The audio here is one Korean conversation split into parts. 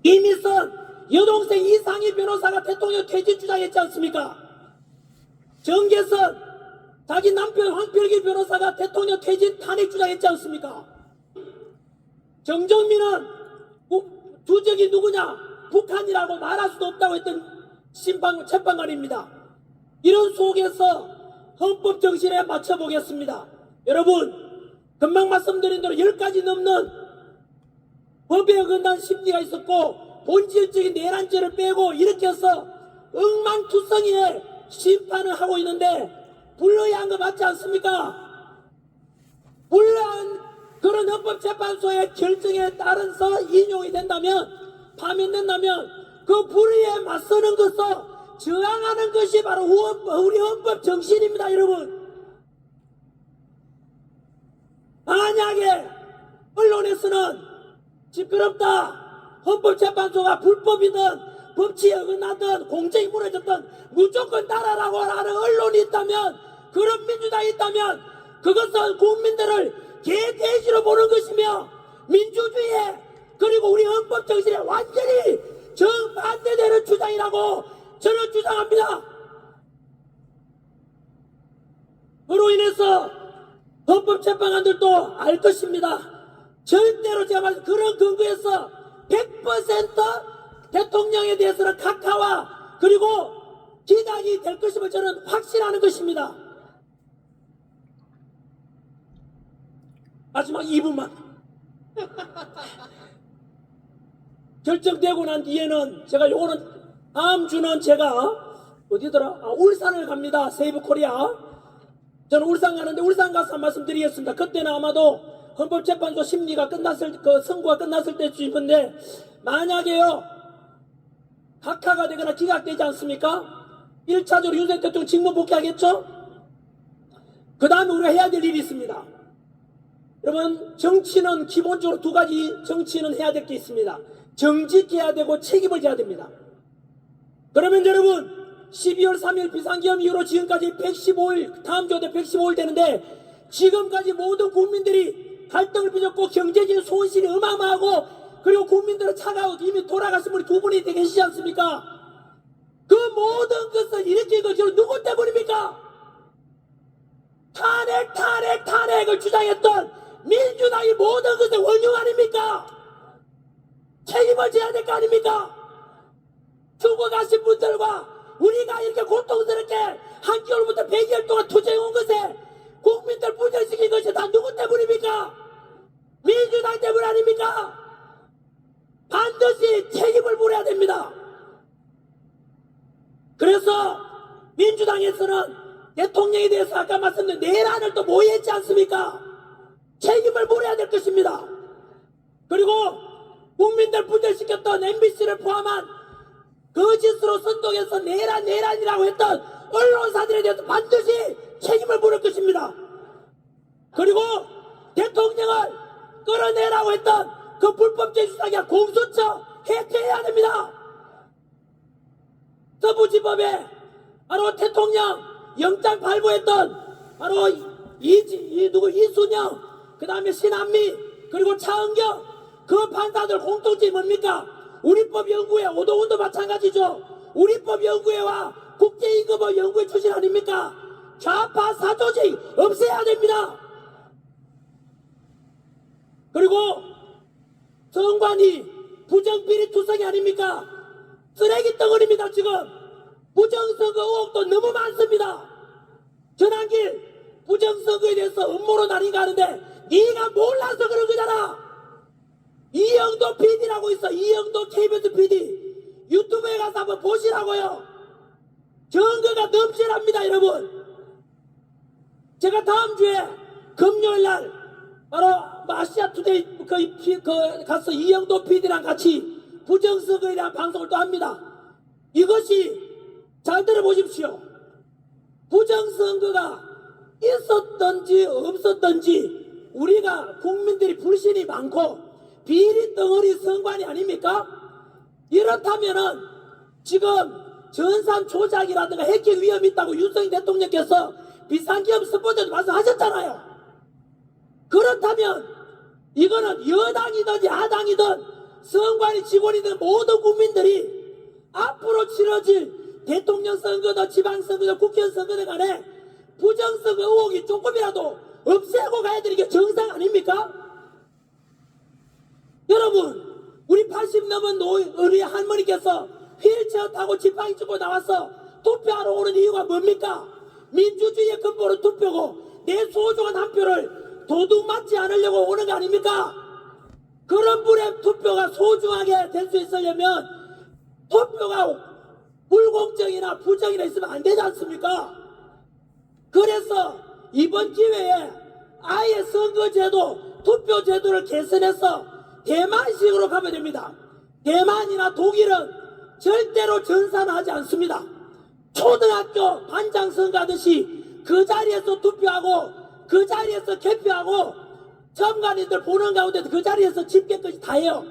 이미선 여동생 이상희 변호사가 대통령 퇴진 주장했지 않습니까? 정계선 자기 남편 황필기 변호사가 대통령 퇴진 탄핵 주장했지 않습니까? 정정민은 주적이 누구냐? 북한이라고 말할 수도 없다고 했던 재판관입니다. 이런 속에서 헌법 정신에 맞춰보겠습니다. 여러분, 금방 말씀드린 대로 10가지 넘는 법에 어긋난 심리가 있었고 본질적인 내란죄를 빼고 이렇게 해서 엉망투성이의 심판을 하고 있는데 불러야 거 맞지 않습니까? 불러한 그런 헌법재판소의 결정에 따라서 인용이 된다면, 파면된다면 그 불의에 맞서는 것을 저항하는 것이 바로 우리 헌법 정신입니다. 여러분, 만약에 언론에서는 시끄럽다, 헌법재판소가 불법이든 법치에 어긋나든 공정이 무너졌든 무조건 따라라고 하는 언론이 있다면, 그런 민주당이 있다면 그것은 국민들을 개돼지로 보는 것이며 민주주의에 그리고 우리 헌법 정신에 완전히 정반대되는 주장이라고 저는 주장합니다. 그로 인해서 헌법재판관들도 알 것입니다. 절대로 제가 말씀 그런 근거에서 100% 대통령에 대해서는 각하와 그리고 기각이 될 것임을 저는 확신하는 것입니다. 마지막 2분만. 결정되고 난 뒤에는 제가 요거는 다음 주는 제가 어디더라? 울산을 갑니다. 세이브 코리아. 저는 울산 가는데 울산 가서 말씀드리겠습니다. 그때는 아마도 헌법재판소 심리가 끝났을 선고가 끝났을 때쯤 싶은데, 만약에요 각하가 되거나 기각되지 않습니까? 1차적으로 윤석열 대통령 직무 복귀하겠죠? 그 다음에 우리가 해야 될 일이 있습니다. 여러분, 정치는 기본적으로 두 가지 정치는 해야 될 게 있습니다. 정직해야 되고 책임을 져야 됩니다. 그러면 여러분, 12월 3일 비상계엄 이후로 지금까지 115일, 다음 주에 115일 되는데 지금까지 모든 국민들이 갈등을 빚었고 경제적인 손실이 어마어마하고, 그리고 국민들은 차가워 이미 돌아가신 분이 두 분이 계시지 않습니까? 그 모든 것을 일으킨 것이 누구 때문입니까? 탄핵을 주장했던 민주당이 모든 것의 원흉 아닙니까? 책임을 져야 될 거 아닙니까? 죽어가신 분들과 우리가 이렇게 고통스럽게 한겨울부터 100일 동안 투쟁해온 것에 국민들 분열시킨 것이 다 누구 때문입니까? 민주당 때문 아닙니까? 반드시 책임을 물어야 됩니다. 그래서 민주당에서는 대통령에 대해서 아까 말씀드린 내란을 또 모의했지 않습니까? 책임을 물어야 될 것입니다. 그리고 국민들 분열시켰던 MBC를 포함한 거짓으로 선동해서 내란이라고 했던 언론사들에 대해서 반드시 책임을 물을 것입니다. 그리고 대통령을 끌어내라고 했던 그 불법적 수사기관 공수처 해체해야 됩니다. 서부지법에 바로 대통령 영장 발부했던 바로 이순영, 그 다음에 신한미, 그리고 차은경, 그 판사들 공통점이 뭡니까? 우리법연구회, 오동훈도 마찬가지죠. 우리법연구회와 국제임금법 연구회 출신 아닙니까? 좌파 사조직 없애야 됩니다. 그리고 정관이 부정비리투성이 아닙니까? 쓰레기 덩어리입니다. 지금 부정선거 의혹도 너무 많습니다. 전환길 부정선거에 대해서 음모로 날인가 하는데 네가 몰라서 그런 거잖아. 이영도 PD라고 있어. 이영도 KBS PD. 유튜브에 가서 한번 보시라고요. 증거가 넘실합니다. 여러분, 제가 다음 주에 금요일날 바로 아시아투데이 가서 이영도 PD랑 같이 부정선거에 대한 방송을 또 합니다. 이것이 잘 들어보십시오. 부정선거가 있었던지 없었던지 우리가 국민들이 불신이 많고 비리 덩어리 선관이 아닙니까? 이렇다면은 지금 전산 조작이라든가 해킹 위험이 있다고 윤석열 대통령께서 비상기업 스포츠에도 말씀하셨잖아요. 그렇다면 이거는 여당이든 야당이든 선관위 직원이든 모든 국민들이 앞으로 치러질 대통령 선거든 지방선거든 국회의원 선거든 간에 부정선거 의혹이 조금이라도 없애고 가야 되는 게 정상 아닙니까? 여러분, 우리 80 넘은 우리 할머니께서 휠체어 타고 지팡이 짚고 나와서 투표하러 오는 이유가 뭡니까? 민주주의의 근본은 투표고 내 소중한 한 표를 도둑 맞지 않으려고 오는 거 아닙니까? 그런 분의 투표가 소중하게 될 수 있으려면 투표가 불공정이나 부정이나 있으면 안 되지 않습니까? 그래서 이번 기회에 아예 선거제도, 투표제도를 개선해서 대만식으로 가면 됩니다. 대만이나 독일은 절대로 전산하지 않습니다. 초등학교 반장 선거 하듯이 그 자리에서 투표하고 그 자리에서 개표하고 점관인들 보는 가운데 그 자리에서 집계까지 다 해요.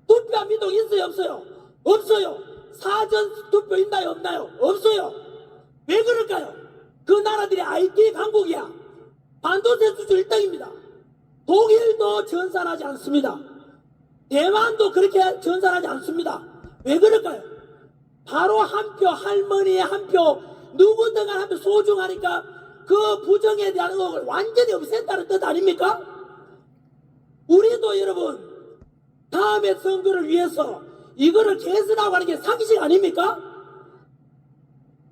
투표한 민족 있어요 없어요? 없어요. 사전 투표 있나요 없나요? 없어요. 왜 그럴까요? 그 나라들이 IT 강국이야. 반도체 수출 1등입니다. 독일도 전산하지 않습니다. 대만도 그렇게 전산하지 않습니다. 왜 그럴까요? 바로 한 표, 할머니의 한 표, 누구든 한 표 소중하니까 그 부정에 대한 의혹을 완전히 없앤다는 뜻 아닙니까? 우리도 여러분 다음에 선거를 위해서 이거를 개선하고 하는 게 상식 아닙니까?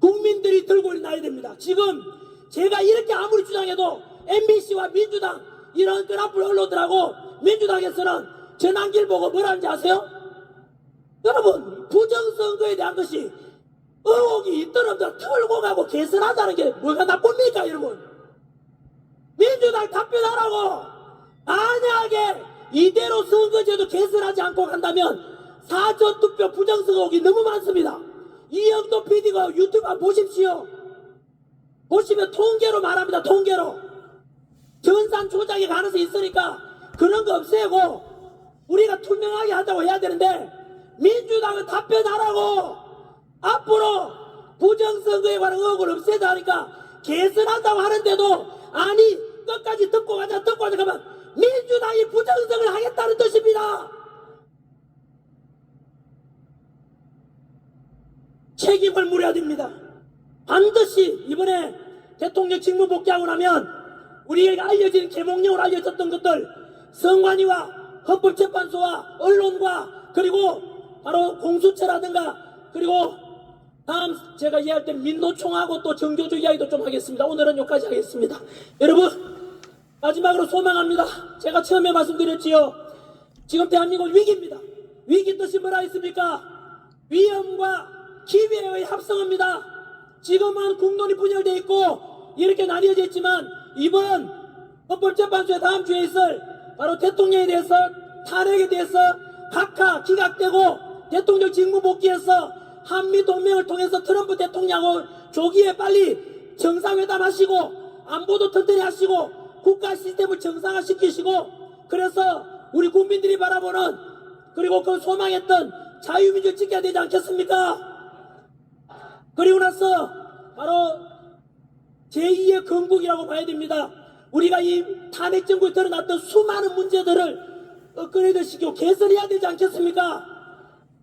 국민들이 들고 나야 됩니다. 지금 제가 이렇게 아무리 주장해도 MBC와 민주당 이런 끈앞을 언론들하고 민주당에서는 전환길 보고 뭐라는지 아세요? 여러분 부정선거에 대한 것이 의혹이 있든 없든 털고 가고 개선하자는 게 뭐가 나쁩니까 여러분? 민주당 답변하라고. 만약에 이대로 선거제도 개선하지 않고 간다면 사전투표 부정선거 의혹이 너무 많습니다. 이영도 PD가 유튜브 한번 보십시오. 보시면 통계로 말합니다. 통계로 전산 조작의 가능성이 있으니까 그런 거 없애고 우리가 투명하게 하자고 해야 되는데 민주당은 답변하라고. 앞으로 부정선거에 관한 의혹을 없애자 하니까 개선한다고 하는데도 아니 끝까지 듣고 가자 듣고 가자 하면 민주당이 부정선거를 하겠다는 뜻입니다. 책임을 물어야 됩니다. 반드시 이번에 대통령 직무 복귀하고 나면 우리에게 알려진 계몽령으로 알려졌던 것들 선관위와 헌법재판소와 언론과 그리고 바로 공수처라든가 그리고 다음 제가 이야기할 때 민노총하고 또 정교조 이야기도 좀 하겠습니다. 오늘은 여기까지 하겠습니다. 여러분 마지막으로 소망합니다. 제가 처음에 말씀드렸지요. 지금 대한민국 위기입니다. 위기 뜻이 뭐라 했습니까? 위험과 기회의 합성입니다. 지금은 국론이 분열되어 있고 이렇게 나뉘어져 있지만 이번 헌법재판소의 다음 주에 있을 바로 대통령에 대해서 탄핵에 대해서 각하 기각되고 대통령 직무 복귀해서 한미동맹을 통해서 트럼프 대통령하고 조기에 빨리 정상회담 하시고 안보도 튼튼히 하시고 국가 시스템을 정상화시키시고 그래서 우리 국민들이 바라보는 그리고 그 소망했던 자유민주를 지켜야 되지 않겠습니까? 그리고 나서 바로 제2의 건국이라고 봐야 됩니다. 우리가 이 탄핵 정부에 드러났던 수많은 문제들을 업그레이드 시키고 개선해야 되지 않겠습니까?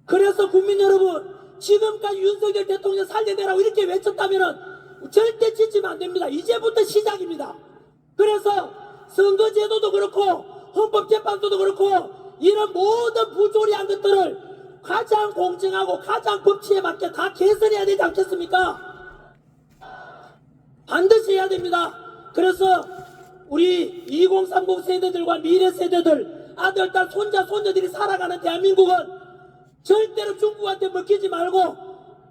그래서 국민 여러분 지금까지 윤석열 대통령 살려내라고 이렇게 외쳤다면 절대 지치면 안 됩니다. 이제부터 시작입니다. 그래서 선거제도도 그렇고 헌법재판소도 그렇고 이런 모든 부조리한 것들을 가장 공정하고 가장 법치에 맞게 다 개선해야 되지 않겠습니까? 반드시 해야 됩니다. 그래서 우리 2030 세대들과 미래 세대들 아들, 딸, 손자, 손녀들이 살아가는 대한민국은 절대로 중국한테 먹히지 말고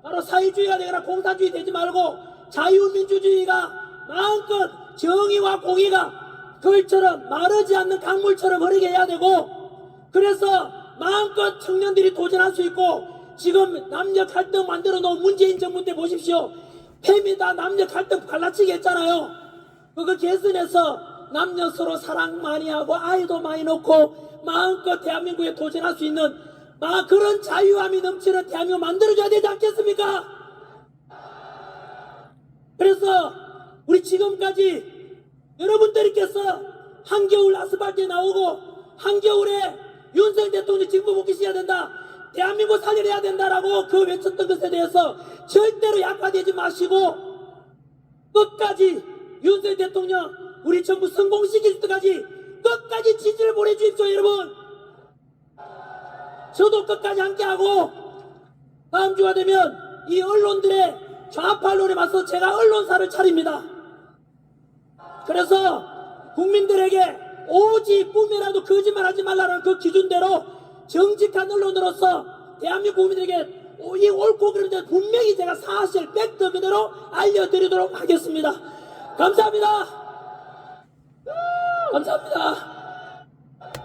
바로 사회주의가 되거나 공산주의 되지 말고 자유민주주의가 마음껏 정의와 공의가 그처럼 마르지 않는 강물처럼 흐르게 해야 되고 그래서 마음껏 청년들이 도전할 수 있고 지금 남녀 갈등 만들어 놓은 문재인 정부 때 보십시오. 페미다 남녀 갈등 갈라치기 했잖아요. 그거 개선해서 남녀 서로 사랑 많이 하고 아이도 많이 놓고 마음껏 대한민국에 도전할 수 있는 그런 자유함이 넘치는 대한민국 만들어줘야 되지 않겠습니까? 그래서 우리 지금까지 여러분들께서 한겨울 아스팔트에 나오고 한겨울에 윤석열 대통령이 직무 복귀시켜야 된다. 대한민국 살려야 된다라고 그 외쳤던 것에 대해서 절대로 약화되지 마시고 끝까지 윤석열 대통령 우리 정부 성공시킬 때까지 끝까지 지지를 보내주십시오. 여러분, 저도 끝까지 함께하고 다음 주가 되면 이 언론들의 좌파론에 맞서 제가 언론사를 차립니다. 그래서 국민들에게 오직 꿈이라도 거짓말하지 말라는 그 기준대로 정직한 언론으로서 대한민국 국민들에게 이 옳고 그른 데 분명히 제가 사실 팩트 그대로 알려드리도록 하겠습니다. 감사합니다. 감사합니다.